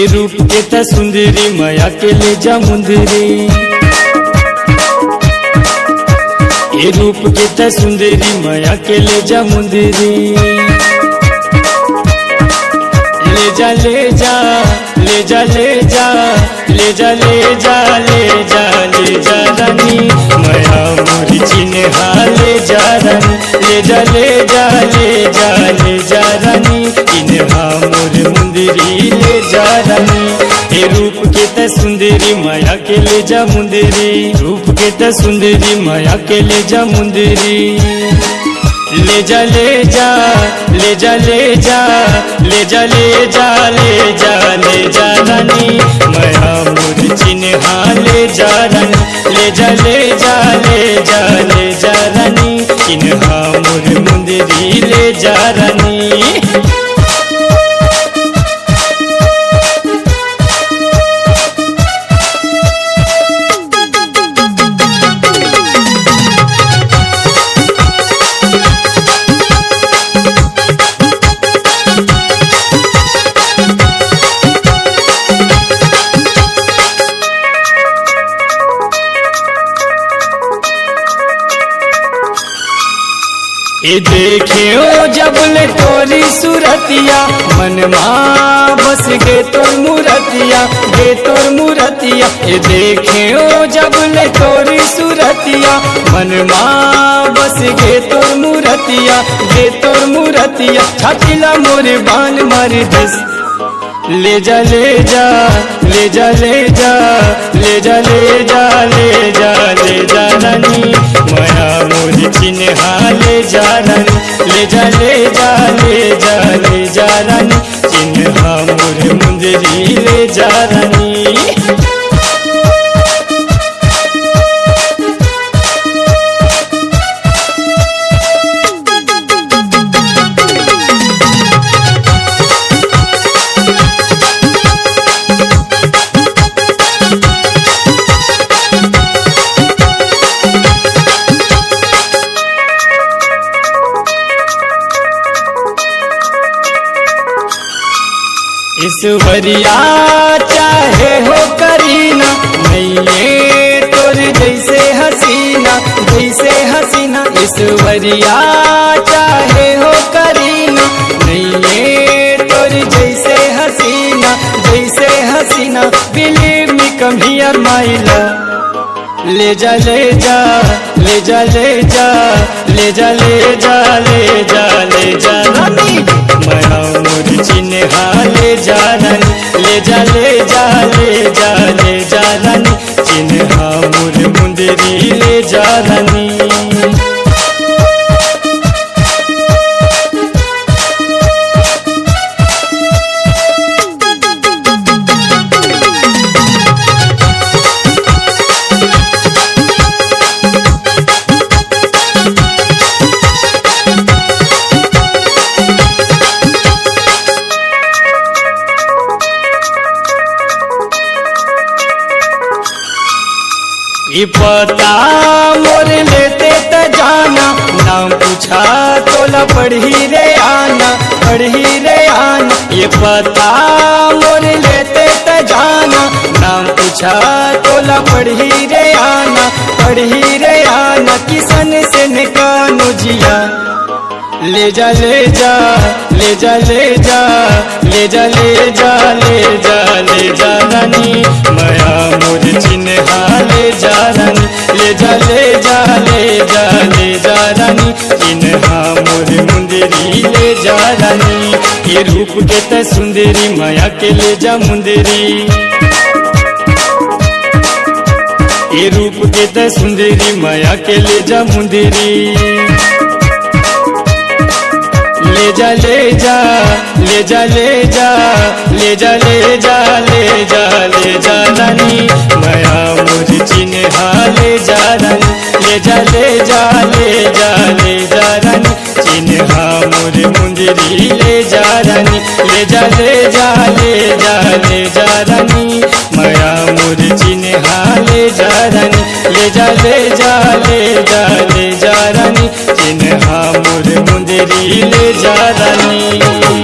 ए रूप के त सुंदरी माया के ले जा मुंदरी, ए रूप के त सुंदरी माया के ले जा मुंदरी। ले जा ले जा ले जा ले जा ले जा ले जा ले जा ले जा रानी माया मोरी चिन्हा ले जा रानी, ले जा ले जा ले जा ले जा रानी चिन्हा मोर मुंदरी ले जा रानी। ए रूप के त सुंदरी माया के ले जा मुंदरी, रूप के त सुंदरी माया के ले जा मुंदरी। ले जा ले जा ले जा ले जा ले जा ले जा ले जा ले जा रानी माया मोर चिन्हा ले जा रानी, ले जा ले जा ले जा ले जा रानी चिन्हा मोर मुंदरी ले जा रानी। ए देखे ओ जब ले तोरी सूरतिया मन माँ बस गे तोर मूरतिया, गे तोर मूरतिया। ए देखे ओ जब ले तोरी सूरतिया मन माँ बस गे तोर मूरतिया, गे तोर मूरतिया। छातिला मोरे बान मारी दस ले जा ले जा ले जा ले जा ले जा ले जा ले जा ले जा रानी माया मोरी चिन्हा ले जा रानी, ले जा ले जा ले जा ले जा रानी चिन्हा मोर मुंदरी ले जा रानी। ईश्वरिया चाहे हो करीना नहीं तोर जैसे हसीना, जैसे हसीना। ईश्वरिया चाहे हो करीना नहीं तोर जैसे हसीना, जैसे हसीना। Believe me come here my love, ले जा ले जा ले जा ले जा ले जा ले जा ले जा ले जा रानी माया मोरी चिन्हा ले जा रानी, ले जा ले जा ले जा ले जा रानी चिन्हा मोर मुंदरी ले जा रानी। पता मोर लेते त जाना नाम पूछा तोला पढ़ी रे आना, पढ़ी रे आना। ये पता मोर लेते त जाना नाम पूछा तोला पढ़ी रे आना, पढ़ी रे आना। किसन से निकानो जिया ले जा ले जा ले जा ले जा ले जा ले जा ले जा ले जा रानी माया मोर चिन्हा ले जा रानी, ले जा ले जा ले जा ले जा रानी चिन्हा मोर मुंदरी ले जा रानी। ये रूप के त सुंदरी माया के ले जा मुंदरी, ये रूप के त सुंदरी माया के ले जा मुंदरी। ले जा ले जा ले जा ले जा ले जा ले जा ले जा ले जा रानी माया मोरी चिन्हा ले जा रानी, ले जा ले जा ले जा ले जा रानी चिन्हा मोर मुंदरी ले जा रानी, ले जा ले जा ले जा ले जा रानी माया मोर चिन्हा ले जा रानी, ले जा ले जा ले जा ले जा रानी चिन्हा मोर मुंदरी ले जा रानी।